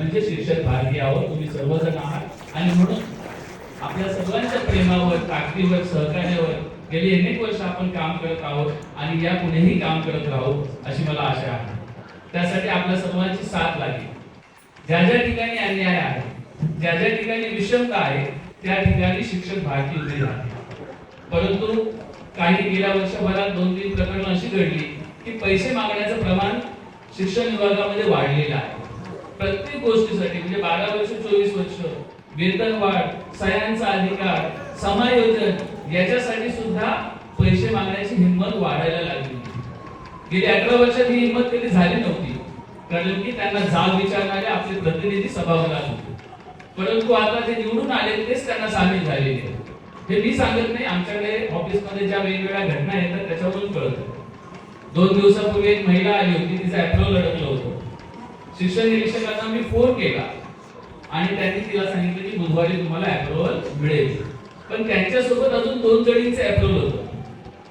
म्हणजे शिक्षक भारती आहोत, तुम्ही सर्वजण आहात. आणि म्हणून आपल्या सर्वांच्या प्रेमावर, ताकदीवर, सहकार्यावर गेली अनेक वर्ष आपण काम करत आहोत आणि यापुढेही काम करत राहू अशी मला आशा आहे. त्यासाठी आपल्या सर्वांची साथ लागेल. ज्या ज्या ठिकाणी अन्याय आहे, ज्या ज्या ठिकाणी विषमता आहे, त्या ठिकाणी शिक्षक भारती उभी राहते. परंतु काही गेल्या वर्षभरात 2-3 प्रकरणं अशी घडली की पैसे मागण्याचं प्रमाण शिक्षण विभागामध्ये वाढलेलं आहे. प्रत्येक गोष्टीसाठी म्हणजे 12 वर्ष 24 वर्ष वेतनवाढ, सह्यांचा अधिकार, समायोजन याच्यासाठी सुद्धा पैसे मागण्याची हिंमत वाढायला लागली. गेली 18 वर्षात ही हिंमत कधी झाली नव्हती, कारण की त्यांना जाब विचारणारे आपले प्रतिनिधी सभागृहात होते. परंतु आता जे निवडून आले तेच त्यांना सामील झालेले आहेत. हे मी सांगत नाही, आमच्याकडे ऑफिसमध्ये ज्या वेगवेगळ्या घटना येतात त्याच्यावरून कळतं. 2 दिवसापूर्वी एक महिला आली होती, तिचं ऍप्रोल अडकलं होतं. शिक्षण निरीक्षकांना मी फोन केला आणि त्यांनी तिला सांगितलं की बुधवारी तुम्हाला ऍप्रोल मिळेल. पण त्यांच्यासोबत अजून 2 जणींचे ऍप्रोल होतं.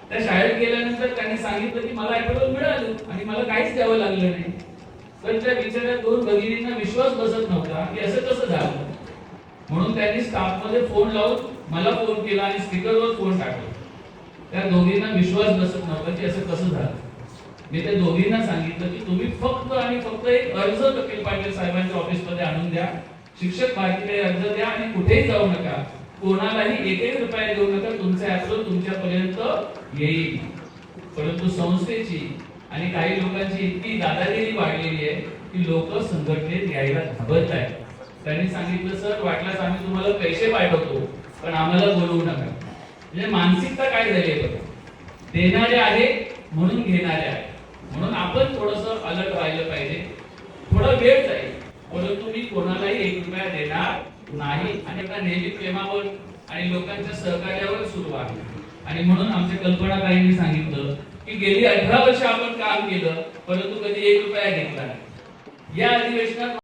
त्या शाळेत गेल्यानंतर त्यांनी सांगितलं की मला ऍप्रोल मिळालं आणि मला काहीच द्यावं लागलं नाही. तर त्या बिचाऱ्या 2 भगिनींना विश्वास बसत नव्हता की असं कसं झालं. म्हणून त्यांनी स्टाफमध्ये फोन लावून मला फोन केला आणि स्पीकरवर फोन टाकला. त्या दोघींना विश्वास बसत नव्हता की असं कसं झालं. मी त्या दोघींना सांगितलं की तुम्ही फक्त आणि फक्त एक अर्ज कपिल पाटील साहेबांच्या ऑफिसमध्ये आणून द्या. शिक्षक भारतीकडे अर्ज द्या आणि कुठेही जाऊ नका, कोणालाही 1 रुपया देऊ नका, तुमचा ऍप्रोल तुमच्यापर्यंत येईल. परंतु संस्थेची आणि काही लोकांची इतकी दादागिरी वाढलेली आहे की लोक संघटनेत यायला घाबरत आहेत. त्यांनी सांगितलं सर वाटल्यास आम्ही तुम्हाला पैसे पाठवतो पण आम्हाला बोलवू नका. म्हणजे मानसिकता काय झाली आहे बघा. देणारे आहे म्हणून घेणारे आहे. म्हणून आपण थोडंसं अलर्ट राहिलं पाहिजे. थोडा वेळ जाईल परंतु मी कोणालाही 1 रुपया देणार नाही. आणि आता नेहमी प्रेमावर आणि लोकांच्या सहकार्यावर सुरू आहे. आणि म्हणून आमच्या कल्पनाताईंनी सांगितलं की गेली 18 वर्ष आपण काम केलं परंतु कधी 1 रुपया घेतला नाही. या अधिवेशनात